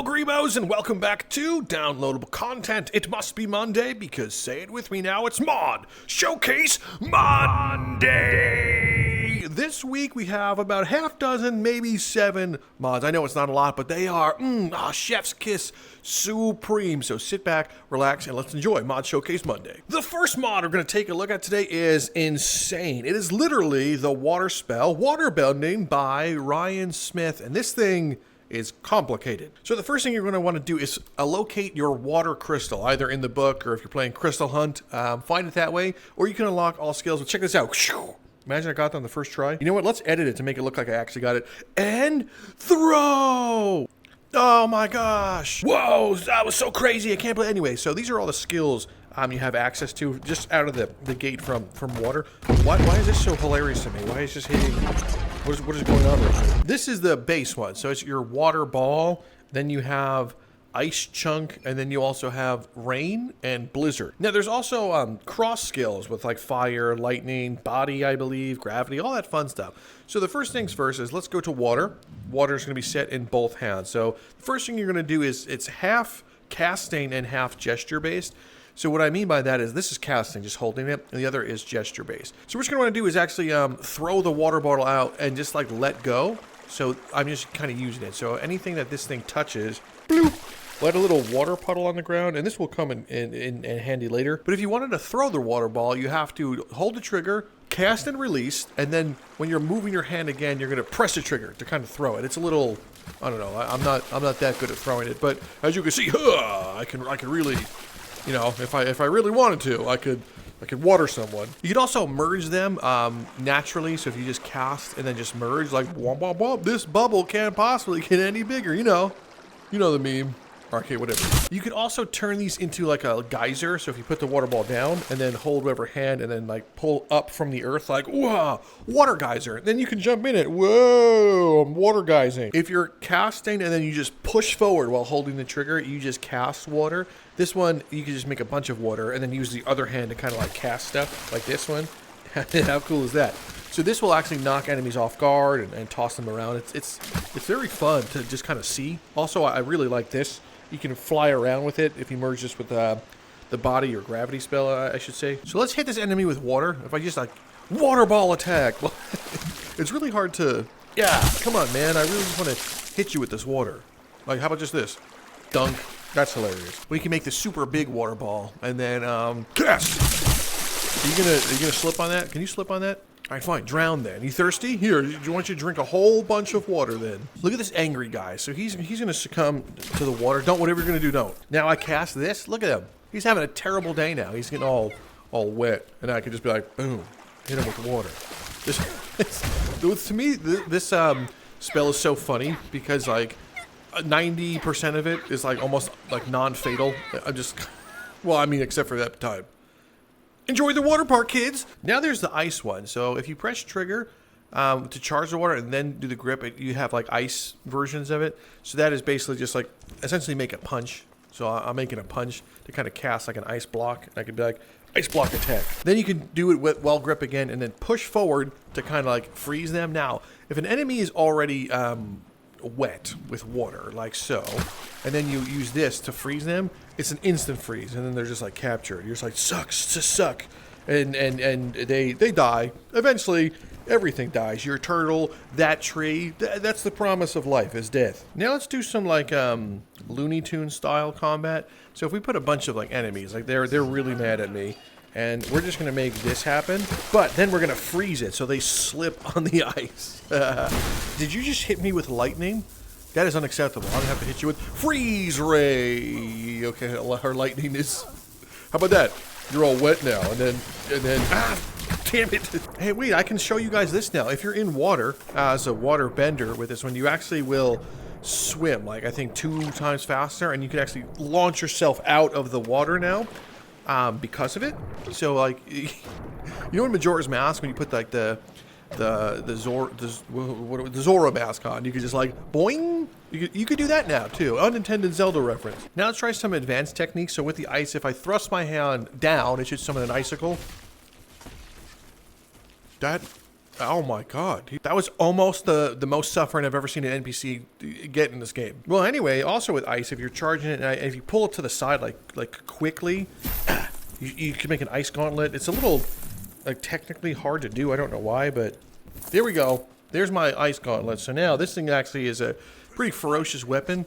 Hello, Grebos, and welcome back to Downloadable Content. It must be Monday, because say it with me now, it's Mod Showcase Monday! This week we have about half dozen, maybe 7 mods. I know it's not a lot, but they are, chef's kiss supreme. So sit back, relax, and let's enjoy Mod Showcase Monday. The first mod we're going to take a look at today is insane. It is literally the water spell, Waterbending by Ryansmith, and this thing is complicated. So the first thing you're going to want to do is locate your water crystal, either in the book or if you're playing Crystal Hunt, find it that way, or you can unlock all skills. But check this out. Imagine I got that on the first try. You know what? Let's edit it to make it look like I actually got it. And throw! Oh my gosh. Whoa, that was so crazy. I can't believe. Anyway, so these are all the skills you have access to just out of the gate from water. Why is this so hilarious to me? Why is this hitting? What is going on right here? This is the base one. So it's your water ball. Then you have ice chunk, and then you also have rain and blizzard. Now there's also cross skills with like fire, lightning, body, I believe, gravity, all that fun stuff. So the first things first is let's go to water. Water is going to be set in both hands. So the first thing you're going to do is it's half casting and half gesture based. So what I mean by that is this is casting, just holding it, and the other is gesture based. So what you're going to want to do is actually throw the water bottle out and just like let go. So I'm just kind of using it. So anything that this thing touches, bloop, let a little water puddle on the ground, and this will come in handy later. But if you wanted to throw the water ball, you have to hold the trigger, cast and release, and then when you're moving your hand again, you're going to press the trigger to kind of throw it. It's a little, I don't know, I'm not that good at throwing it, but as you can see, I can really, you know, if I really wanted to, I could water someone. You could also merge them naturally. So if you just cast and then just merge, like womp womp womp, this bubble can't possibly get any bigger. You know the meme. Okay, whatever. You could also turn these into like a geyser. So if you put the water ball down and then hold whatever hand and then like pull up from the earth, like, whoa, water geyser. Then you can jump in it. Whoa, I'm water geysing. If you're casting and then you just push forward while holding the trigger, you just cast water. This one, you can just make a bunch of water and then use the other hand to kind of like cast stuff like this one. How cool is that? So this will actually knock enemies off guard and toss them around. It's very fun to just kind of see. Also, I really like this. You can fly around with it if you merge this with the body or gravity spell, I should say. So let's hit this enemy with water. If I just like water ball attack. It's really hard to, yeah, come on, man. I really just want to hit you with this water. Like, how about just this? Dunk. That's hilarious. We can make the super big water ball and then cast. Are you gonna slip on that? Can you slip on that? All right, fine. Drown then. You thirsty? Here, I want you to drink a whole bunch of water then. Look at this angry guy. So he's gonna succumb to the water. Don't, whatever you're gonna do, don't. Now I cast this. Look at him. He's having a terrible day now. He's getting all wet, and I could just be like, boom, hit him with water. To me, this spell is so funny because like 90% of it is like almost like non-fatal. I'm just, well, I mean, except for that time. Enjoy the water part, kids. Now there's the ice one. So if you press trigger to charge the water and then do the grip, you have like ice versions of it. So that is basically just like essentially make a punch. So I'm making a punch to kind of cast like an ice block. I could be like ice block attack. Then you can do it with while grip again and then push forward to kind of like freeze them. Now, if an enemy is already wet with water like so, and then you use this to freeze them, it's an instant freeze, and then they're just like captured. You're just like suck, and they die. Eventually everything dies. Your turtle, that tree, that's the promise of life, is death. Now let's do some like Looney Tunes style combat. So if we put a bunch of like enemies, like they're really mad at me, and we're just going to make this happen, but then we're going to freeze it so they slip on the ice. Did you just hit me with lightning? That is unacceptable. I'm going to have to hit you with freeze ray. Okay, our lightning is... How about that? You're all wet now, and then damn it. Hey, wait, I can show you guys this now. If you're in water, as a water bender with this one, you actually will swim, like I think 2 times faster, and you can actually launch yourself out of the water now. Because of it. So like, you know in Majora's Mask when you put like the Zora mask on, you could just like boing. You could do that now too. Unintended Zelda reference. Now let's try some advanced techniques. So with the ice, if I thrust my hand down, it should summon an icicle. That Oh my god. That was almost the most suffering I've ever seen an NPC get in this game. Well, anyway, also with ice, if you're charging it, if you pull it to the side like quickly, you can make an ice gauntlet. It's a little like technically hard to do. I don't know why, but there we go. There's my ice gauntlet. So now this thing actually is a pretty ferocious weapon.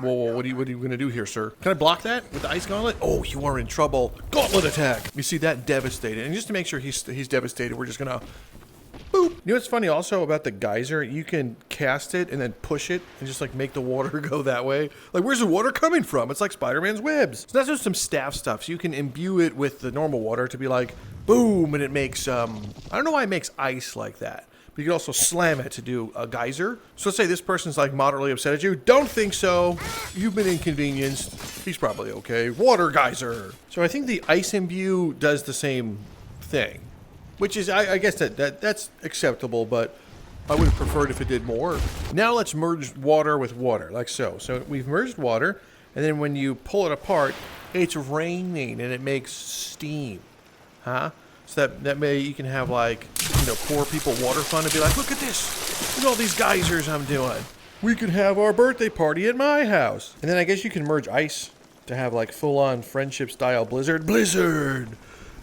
Whoa, what are you going to do here, sir? Can I block that with the ice gauntlet? Oh, you are in trouble. Gauntlet attack. You see that? Devastated. And just to make sure he's devastated, we're just going to boop. You know what's funny also about the geyser? You can cast it and then push it and just like make the water go that way. Like, where's the water coming from? It's like Spider-Man's webs. So that's just some staff stuff. So you can imbue it with the normal water to be like, boom, and it makes, I don't know why it makes ice like that. But you can also slam it to do a geyser. So let's say this person's like moderately upset at you. Don't think so. You've been inconvenienced. He's probably okay. Water geyser. So I think the ice imbue does the same thing, which is, I guess that's acceptable, but I would have preferred if it did more. Now let's merge water with water, like so. So we've merged water, and then when you pull it apart, it's raining and it makes steam. Huh? So that way you can have like, you know, poor people water fun and be like, look at this. Look at all these geysers I'm doing. We can have our birthday party at my house. And then I guess you can merge ice to have like full-on friendship style blizzard. Blizzard!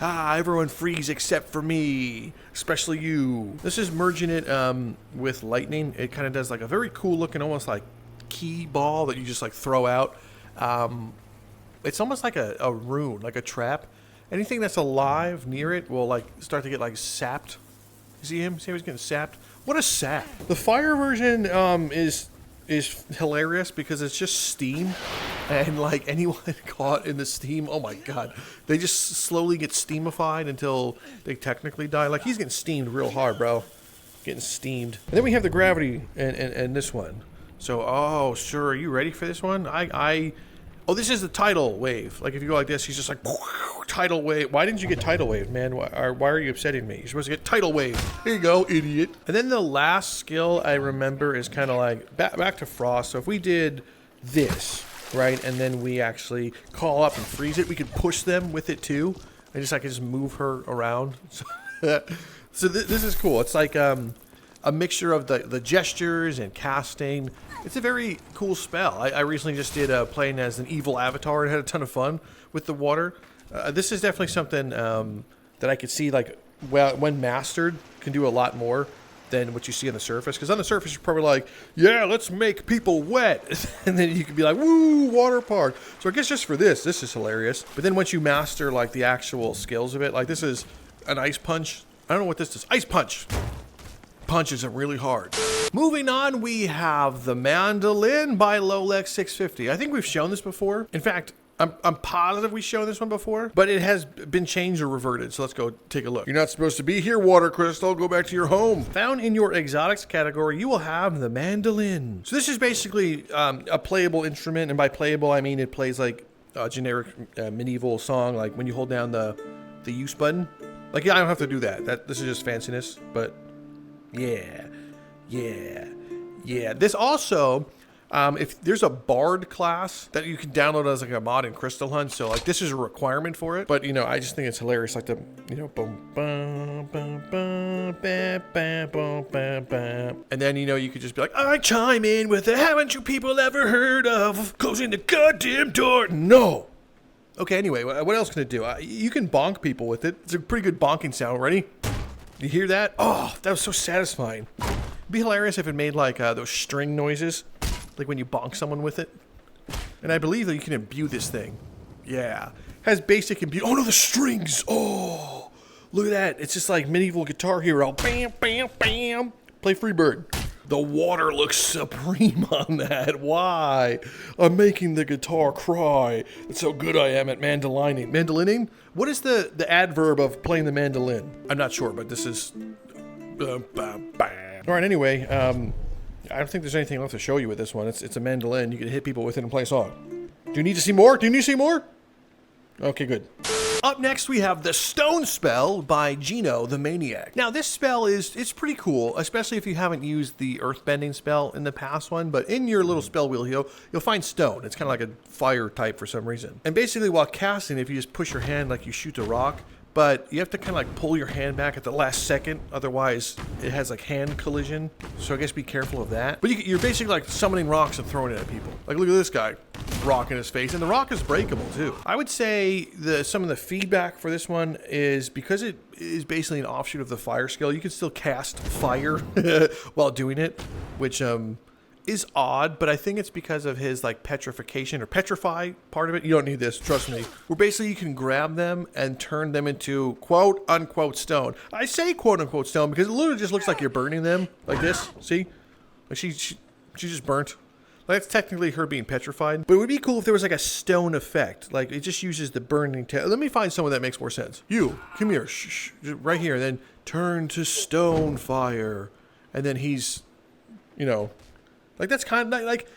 Ah, everyone freeze except for me. Especially you. This is merging it with lightning. It kind of does like a very cool looking, almost like key ball that you just like throw out. It's almost like a rune, like a trap. Anything that's alive near it will like start to get like sapped. You see him? See how he's getting sapped? What a sap! The fire version is hilarious because it's just steam, and like anyone caught in the steam, oh my god, they just slowly get steamified until they technically die. Like he's getting steamed real hard, bro. Getting steamed. And then we have the gravity and this one. So, oh sure, are you ready for this one? Oh, this is the tidal wave. Like if you go like this, he's just like tidal wave. Why didn't you get tidal wave, man? Why are you upsetting me? You're supposed to get tidal wave. Here you go, idiot. And then the last skill I remember is kind of like back to frost. So if we did this, right, and then we actually call up and freeze it, we could push them with it too, and just I could just move her around. So this is cool. It's like a mixture of the gestures and casting. It's a very cool spell. I recently just did playing as an evil avatar and had a ton of fun with the water. This is definitely something that I could see, like, well, when mastered, can do a lot more than what you see on the surface. Because on the surface, you're probably like, yeah, let's make people wet. And then you could be like, woo, water park. So I guess just for this is hilarious. But then once you master, like, the actual skills of it, like, this is an ice punch. I don't know what this is. Ice punch. Punches it really hard. Moving on, we have the Mandolin by Loreius 650. I think we've shown this before. In fact, I'm positive we've shown this one before, but it has been changed or reverted. So let's go take a look. You're not supposed to be here, Water Crystal. Go back to your home. Found in your exotics category, you will have the Mandolin. So this is basically a playable instrument, and by playable I mean it plays like a generic medieval song, like when you hold down the use button. Like, yeah, I don't have to do that. This is just fanciness, but yeah. This also, if there's a bard class that you can download as like a mod in Crystal Hunt, so like this is a requirement for it. But you know, I just think it's hilarious, like the, you know, boom, boom, boom, boom, bam, bam, boom, bam, bam, and then you know you could just be like, I chime in with the haven't you people ever heard of closing the goddamn door? No. Okay, anyway, what else can it do? You can bonk people with it. It's a pretty good bonking sound. Ready? You hear that? Oh, that was so satisfying. It'd be hilarious if it made like those string noises, like when you bonk someone with it. And I believe that you can imbue this thing. Yeah. Has basic imbue. Oh no, the strings. Oh, look at that. It's just like medieval Guitar Hero. Bam, bam, bam. Play Freebird. The water looks supreme on that. Why? I'm making the guitar cry. That's how good I am at mandolining. Mandolining? What is the adverb of playing the mandolin? I'm not sure, but this is... Alright, anyway, I don't think there's anything left to show you with this one. It's a mandolin. You can hit people with it and play a song. Do you need to see more? Do you need to see more? Okay, good. Up next, we have the Stone Spell by GenoTheManiac. Now, this spell it's pretty cool, especially if you haven't used the Earthbending spell in the past one, but in your little spell wheel here, you'll find stone. It's kind of like a fire type for some reason. And basically, while casting, if you just push your hand like you shoot a rock, but you have to kind of like pull your hand back at the last second, otherwise it has like hand collision, so I guess be careful of that. But you're basically like summoning rocks and throwing it at people. Like look at this guy, rock in his face, and the rock is breakable too. I would say some of the feedback for this one is because it is basically an offshoot of the fire skill, you can still cast fire while doing it, which is odd, but I think it's because of his like petrification or petrify part of it. You don't need this, trust me. Where basically you can grab them and turn them into quote unquote stone. I say quote unquote stone because it literally just looks like you're burning them like this. See, like she just burnt. Like that's technically her being petrified, but it would be cool if there was like a stone effect. Like it just uses the burning. Let me find someone that makes more sense. You come here, right here, and then turn to stone fire, and then he's, you know. Like, that's kind of like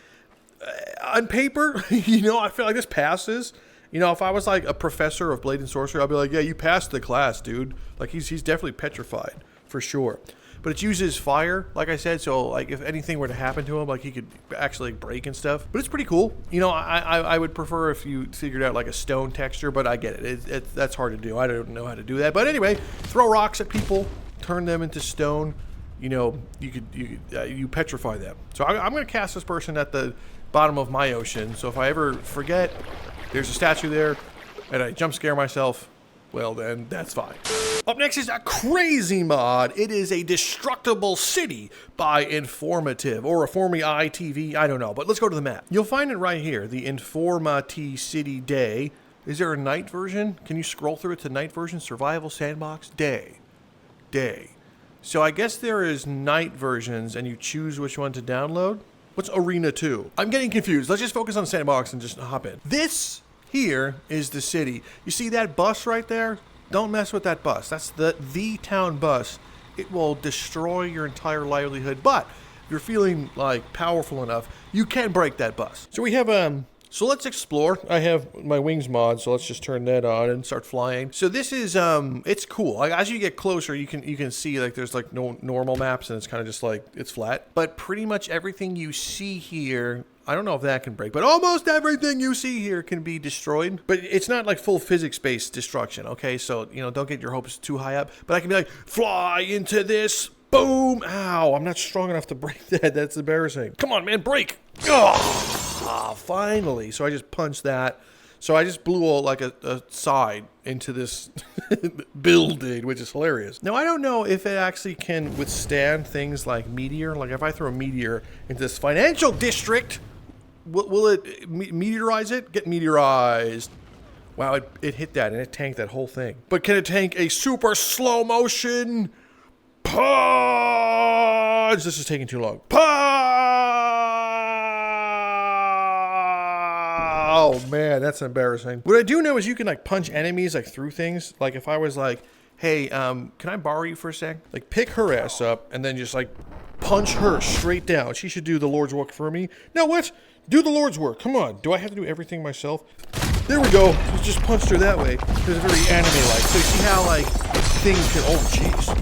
on paper, you know, I feel like this passes. You know, if I was like a professor of Blade and Sorcery, I'd be like, yeah, you passed the class, dude. Like, he's definitely petrified, for sure. But it uses fire, like I said, so, like, if anything were to happen to him, like, he could actually break and stuff. But it's pretty cool. You know, I would prefer if you figured out, like, a stone texture, but I get it. That's hard to do. I don't know how to do that. But anyway, throw rocks at people, turn them into stone. You know, you petrify them. So I'm going to cast this person at the bottom of my ocean. So if I ever forget, there's a statue there, and I jump scare myself, well then, that's fine. Up next is a crazy mod. It is a destructible city by InformatiTV or InformatiTV, I don't know. But let's go to the map. You'll find it right here, the Informati City Day. Is there a night version? Can you scroll through it to night version? Survival Sandbox Day. So I guess there is night versions and you choose which one to download. What's Arena 2? I'm getting confused. Let's just focus on Sandbox and just hop in. This here is the city. You see that bus right there? Don't mess with that bus. That's the town bus. It will destroy your entire livelihood, but if you're feeling like powerful enough, you can break that bus. So we have so let's explore. I have my wings mod, so let's just turn that on and start flying. So this is it's cool. Like as you get closer, you can see like there's like no normal maps and it's kind of just like it's flat. But pretty much everything you see here, I don't know if that can break, but almost everything you see here can be destroyed. But it's not like full physics-based destruction, okay? So, you know, don't get your hopes too high up. But I can be like, fly into this, boom, ow, I'm not strong enough to break that. That's embarrassing. Come on, man, break. Finally. So I just punched that. So I just blew like a side into this building, which is hilarious. Now, I don't know if it actually can withstand things like meteor. Like if I throw a meteor into this financial district, will it meteorize it? Get meteorized. Wow, it hit that and it tanked that whole thing. But can it tank a super slow motion punch? This is taking too long. Oh man, that's embarrassing. What I do know is you can like punch enemies like through things. Like if I was like, hey, can I borrow you for a sec? Like pick her ass up and then just like punch her straight down. She should do the Lord's work for me. No, what? Do the Lord's work. Come on. Do I have to do everything myself? There we go. Just punched her that way. It was very anime-like. So you see how like things can, oh jeez.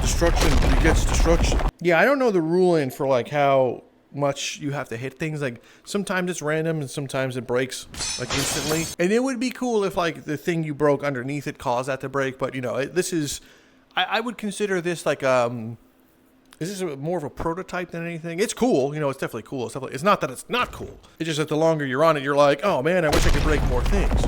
Destruction begets destruction. Yeah, I don't know the ruling for like how much you have to hit things. Like sometimes it's random and sometimes it breaks like instantly, and it would be cool if like the thing you broke underneath it caused that to break. But you know, this is I would consider this like this is more of a prototype than anything. It's cool, you know, it's definitely cool. It's not that it's not cool. It's just that the longer you're on it, you're like, oh man, I wish I could break more things.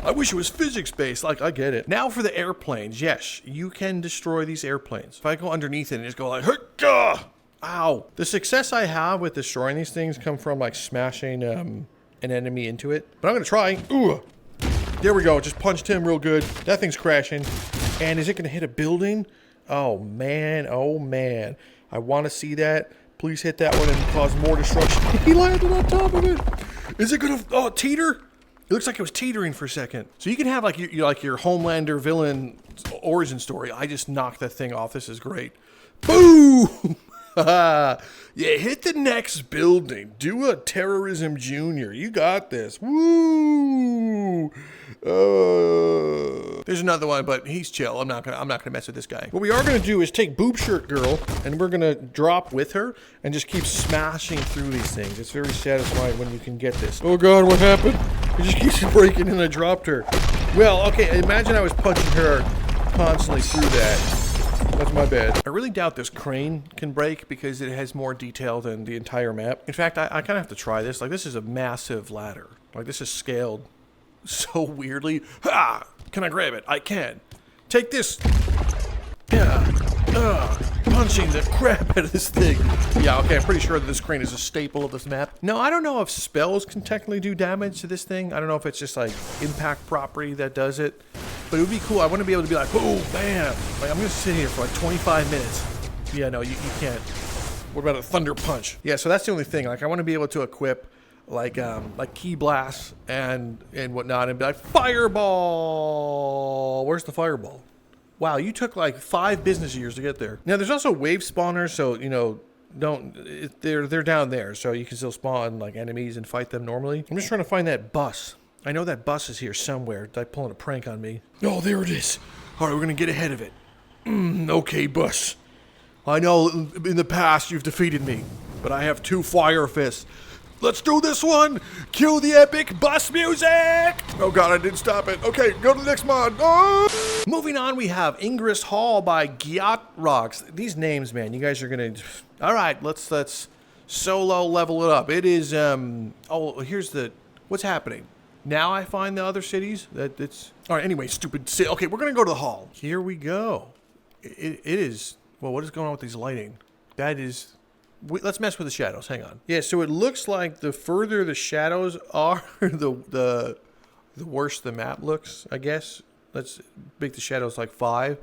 I wish it was physics-based. Like, I get it. Now for the airplanes. Yes, you can destroy these airplanes. If I go underneath it and just go like, Hurka! Ow. The success I have with destroying these things come from like smashing an enemy into it. But I'm gonna try. Ooh. There we go. Just punched him real good. That thing's crashing. And is it gonna hit a building? Oh man. Oh man. I want to see that. Please hit that one and cause more destruction. He landed on top of it. Is it gonna teeter? It looks like it was teetering for a second. So you can have like your Homelander villain origin story. I just knocked that thing off. This is great. Boom! Yeah, hit the next building. Do a terrorism junior. You got this. Woo! There's another one, but he's chill. I'm not gonna mess with this guy. What we are gonna do is take Boob Shirt Girl, and we're gonna drop with her and just keep smashing through these things. It's very satisfying when you can get this. Oh God, what happened? It just keeps breaking and I dropped her. Well, okay, imagine I was punching her constantly through that. That's my bad. I really doubt this crane can break because it has more detail than the entire map. In fact, I kind of have to try this. Like, this is a massive ladder. Like, this is scaled so weirdly. Ha! Can I grab it? I can. Take this. Yeah. Punching the crap out of this thing. Yeah, okay, I'm pretty sure that this crane is a staple of this map. No, I don't know if spells can technically do damage to this thing. I don't know if it's just like impact property that does it. But it would be cool. I want to be able to be like, boom, bam. Like, I'm going to sit here for like 25 minutes. Yeah, no, you can't. What about a thunder punch? Yeah, so that's the only thing. Like, I want to be able to equip like key blasts and whatnot and be like, fireball. Where's the fireball? Wow, you took like 5 business years to get there. Now, there's also wave spawners, so, you know, they're down there, so you can still spawn like enemies and fight them normally. I'm just trying to find that bus. I know that bus is here somewhere. It's like pulling a prank on me. Oh, there it is. All right, we're gonna get ahead of it. Okay, bus. I know in the past you've defeated me, but I have 2 fire fists. Let's do this one! Cue the epic bus music! Oh god, I didn't stop it. Okay, go to the next mod. Oh! Moving on, we have Ingris Hall by GYAATROX. These names, man, you guys are gonna... Alright, let's solo level it up. It is, oh, here's the... What's happening? Now I find the other cities? Alright, anyway, stupid city. Okay, we're gonna go to the hall. Here we go. It is... Well, what is going on with these lighting? That is... Let's mess with the shadows. Hang on. Yeah, so it looks like the further the shadows are, the worse the map looks, I guess. Let's make the shadows like 5.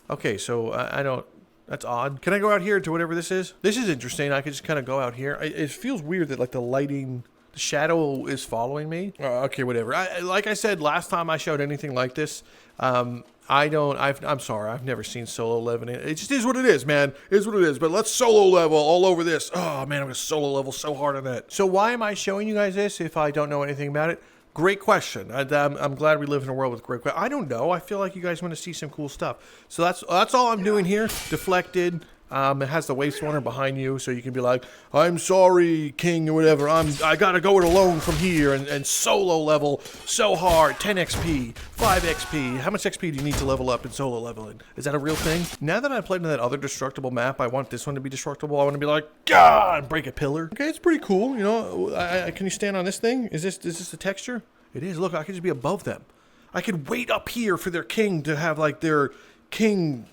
Okay, so I don't... That's odd. Can I go out here to whatever this is? This is interesting. I could just kind of go out here. It feels weird that like the lighting... The shadow is following me. Okay, whatever. Like I said, last time I showed anything like this, I'm sorry, I've never seen solo leveling. It just is what it is, man. It is what it is. But let's solo level all over this. Oh, man, I'm going to solo level so hard on that. So why am I showing you guys this if I don't know anything about it? Great question. I'm glad we live in a world with great questions. I don't know. I feel like you guys want to see some cool stuff. So that's all I'm doing here. Deflected. It has the wave spawner behind you, so you can be like, I'm sorry, king, or whatever. I gotta go it alone from here and solo level so hard. 10 XP, 5 XP. How much XP do you need to level up in solo leveling? Is that a real thing? Now that I've played in that other destructible map, I want this one to be destructible. I want to be like, God, and break a pillar. Okay, it's pretty cool. You know, can you stand on this thing? Is this the texture? It is. Look, I could just be above them. I could wait up here for their king to have like their king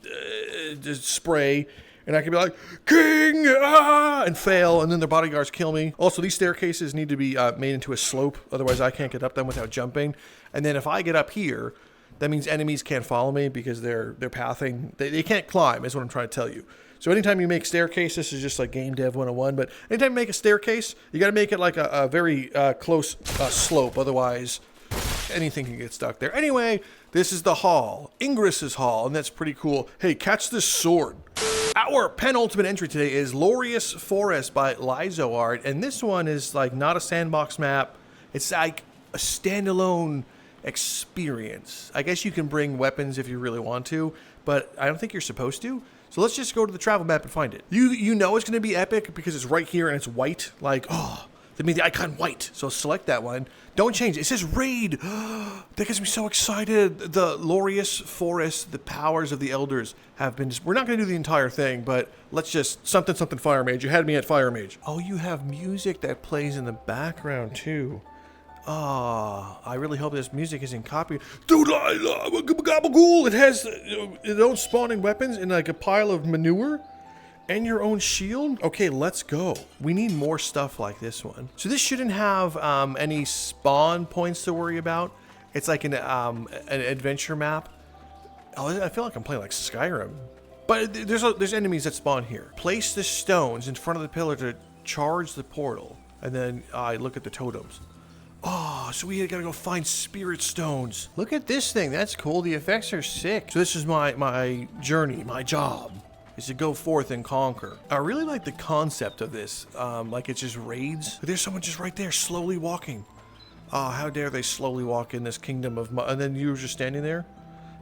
spray. And I can be like, King, and fail, and then their bodyguards kill me. Also, these staircases need to be made into a slope, otherwise I can't get up them without jumping. And then if I get up here, that means enemies can't follow me because they're pathing. They can't climb, is what I'm trying to tell you. So anytime you make staircases, this is just like Game Dev 101, but anytime you make a staircase, you gotta make it like a very close slope, otherwise anything can get stuck there. Anyway, this is the hall, Ingris's hall, and that's pretty cool. Hey, catch this sword. Our penultimate entry today is Loreius Forest by LioZart, and this one is like not a sandbox map. It's like a standalone experience. I guess you can bring weapons if you really want to, but I don't think you're supposed to. So let's just go to the travel map and find it. You know it's going to be epic because it's right here and it's white. Like, oh, that means the icon white. So select that one. Don't change it. It says raid. That gets me so excited. The Loreius Forest, the powers of the elders have been... We're not going to do the entire thing, but let's just... Something Fire Mage. You had me at Fire Mage. Oh, you have music that plays in the background, too. I really hope this music isn't copied. Dude, gabagool! It has its own spawning weapons and like a pile of manure. And your own shield? Okay, let's go. We need more stuff like this one. So this shouldn't have any spawn points to worry about. It's like an adventure map. Oh, I feel like I'm playing like Skyrim. But there's enemies that spawn here. Place the stones in front of the pillar to charge the portal. And then I look at the totems. Oh, so we gotta go find spirit stones. Look at this thing. That's cool. The effects are sick. So this is my journey, my job. Is to go forth and conquer. I really like the concept of this. Like it's just raids. There's someone just right there slowly walking. Oh, how dare they slowly walk in this kingdom of and then you were just standing there?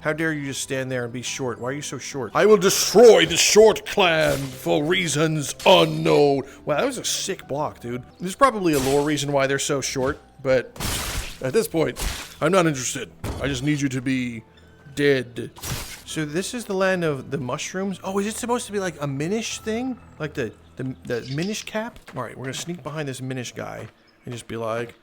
How dare you just stand there and be short? Why are you so short? I will destroy the short clan for reasons unknown. Wow, that was a sick block, dude. There's probably a lore reason why they're so short, but At this point, I'm not interested. I just need you to be dead. So this is the land of the mushrooms. Oh, is it supposed to be like a Minish thing? Like the Minish cap? All right, we're gonna sneak behind this Minish guy and just be like,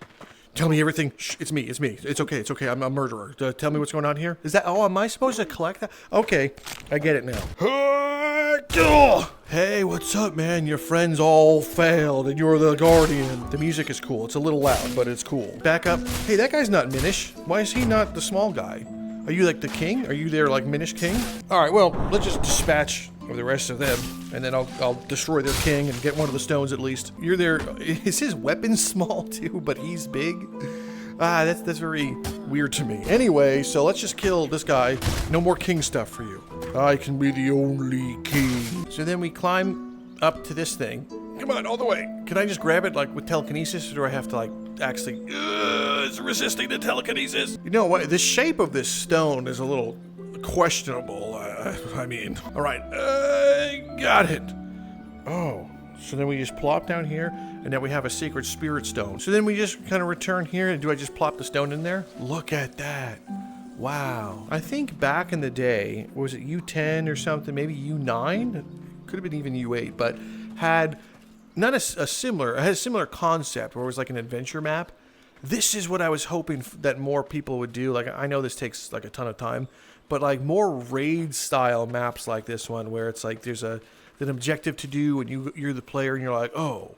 tell me everything. Shh, it's me. It's okay. I'm a murderer. Tell me what's going on here. Is that, oh, am I supposed to collect that? Okay, I get it now. Hey, what's up, man? Your friends all failed and you're the guardian. The music is cool. It's a little loud, but it's cool. Back up. Hey, that guy's not Minish. Why is he not the small guy? Are you like the king? Are you their like Minish king? All right, well, let's just dispatch of the rest of them, and then I'll destroy their king and get one of the stones at least. You're there. Is his weapon small too, but he's big? That's very weird to me. Anyway, so let's just kill this guy. No more king stuff for you. I can be the only king. So then we climb up to this thing. Come on, all the way. Can I just grab it like with telekinesis, or do I have to like actually? It's resisting the telekinesis. You know what? The shape of this stone is a little questionable. I mean, all right, got it. Oh, so then we just plop down here, and then we have a secret spirit stone. So then we just kind of return here, and do I just plop the stone in there? Look at that. Wow. I think back in the day, was it U10 or something, maybe U9? Could have been even U8, but had not a similar, it had a similar concept where it was like an adventure map. This is what I was hoping that more people would do. Like, I know this takes like a ton of time, but like more raid style maps like this one where it's like there's an objective to do and you're the player and you're like, oh,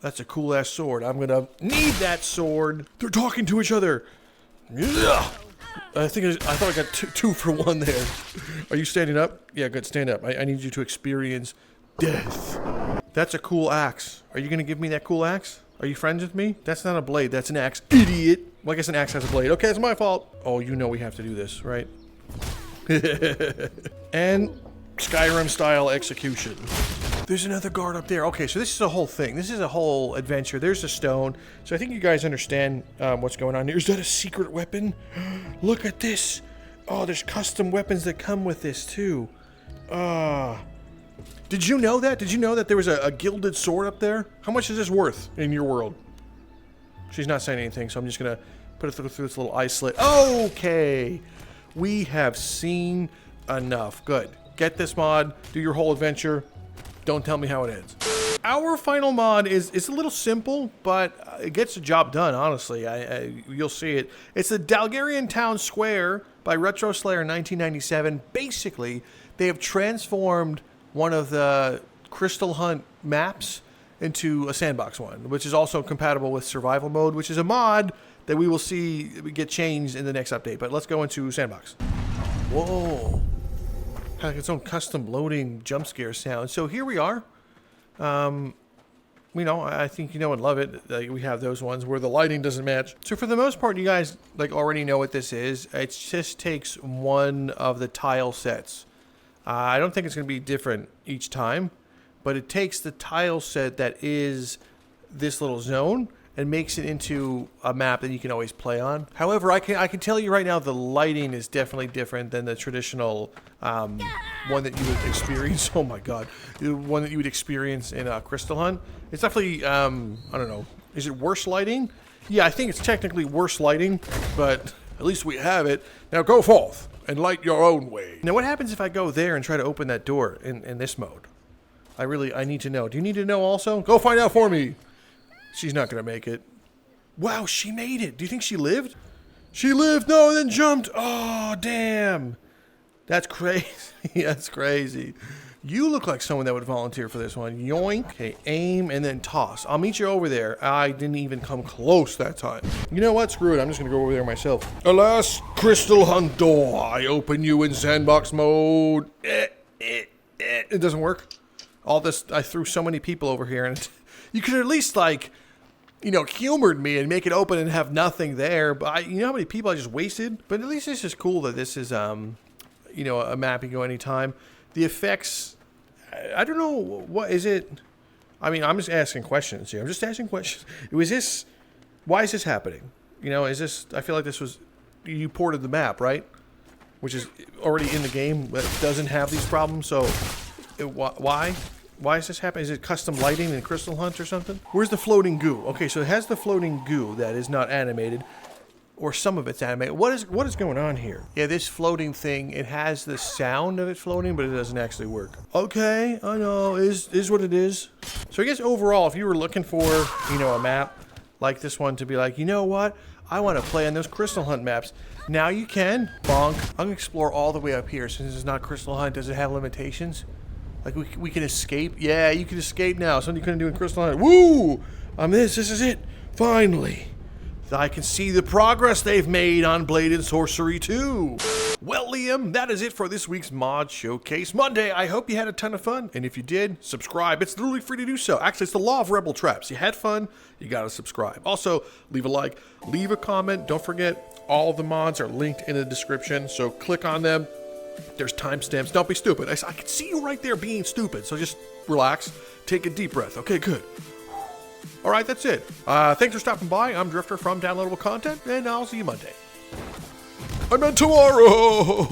that's a cool ass sword. I'm gonna need that sword. They're talking to each other. Yeah. I thought I got two for one there. Are you standing up? Yeah, good. Stand up. I need you to experience death. That's a cool axe. Are you gonna give me that cool axe? Are you friends with me? That's not a blade. That's an axe. Idiot. Well, I guess an axe has a blade. Okay, it's my fault. Oh, you know we have to do this, right? And Skyrim style execution. There's another guard up there. Okay, so this is a whole thing. This is a whole adventure. There's a stone. So I think you guys understand what's going on here. Is that a secret weapon? Look at this. Oh, there's custom weapons that come with this too. Did you know that? Did you know that there was a gilded sword up there? How much is this worth in your world? She's not saying anything, so I'm just gonna put it through this little eye slit. Okay. We have seen enough. Good. Get this mod. Do your whole adventure. Don't tell me how it ends. Our final mod is a little simple, but it gets the job done, honestly. You'll see it. It's the Dalgarian Town Square by Retro Slayer 1997. Basically, they have transformed one of the Crystal Hunt maps into a sandbox one, which is also compatible with survival mode, which is a mod that we will see get changed in the next update. But let's go into sandbox. Whoa. Has its own custom loading jump scare sound. So here we are. You know, I think you know and love it. We have those ones where the lighting doesn't match. So for the most part, you guys like already know what this is. It just takes one of the tile sets. I don't think it's going to be different each time, but it takes the tile set that is this little zone and makes it into a map that you can always play on. However, I can tell you right now the lighting is definitely different than the traditional one that you would experience. Oh my god, the one that you would experience in Crystal Hunt. It's definitely I don't know. Is it worse lighting? Yeah, I think it's technically worse lighting, but at least we have it. Now go forth and light your own way. Now what happens if I go there and try to open that door in this mode? I need to know. Do you need to know also? Go find out for me. She's not going to make it. Wow, she made it. Do you think she lived? She lived, no, and then jumped. Oh, damn. That's crazy. That's crazy. You look like someone that would volunteer for this one. Yoink. Okay, aim and then toss. I'll meet you over there. I didn't even come close that time. You know what? Screw it. I'm just going to go over there myself. Alas, Crystal Hunt door. I open you in sandbox mode. It doesn't work. All this, I threw so many people over here, and you could at least, like, you know, humored me and make it open and have nothing there. But you know how many people I just wasted? But at least this is cool that this is, you know, a map you go anytime. The effects, I don't know, what is it? I mean, I'm just asking questions here. I'm just asking questions. Why is this happening? You know, is this, I feel like this was, you ported the map, right? Which is already in the game, but it doesn't have these problems, so why? Why is this happening? Is it custom lighting in Crystal Hunt or something? Where's the floating goo? Okay, so it has the floating goo that is not animated. or some of it's animated. What is going on here? Yeah, this floating thing, it has the sound of it floating, but it doesn't actually work. Okay, I know, is what it is. So I guess overall, if you were looking for, you know, a map like this one to be like, you know what? I want to play on those Crystal Hunt maps. Now you can. Bonk. I'm going to explore all the way up here. Since it's not Crystal Hunt, does it have limitations? Like we can escape? Yeah, you can escape now. Something you couldn't do in Crystal Hunt. Woo! This is it. Finally. I can see the progress they've made on Blade and Sorcery 2. Well, Liam, that is it for this week's Mod Showcase Monday. I hope you had a ton of fun, and if you did, subscribe. It's literally free to do so. Actually, it's the law of Rebel Traps. You had fun, you gotta subscribe. Also, leave a like, leave a comment. Don't forget, all the mods are linked in the description, so click on them. There's timestamps. Don't be stupid. I can see you right there being stupid, so just relax. Take a deep breath. Okay, good. All right, that's it. Thanks for stopping by. I'm Drifter from Downloadable Content, and I'll see you Monday. I meant tomorrow!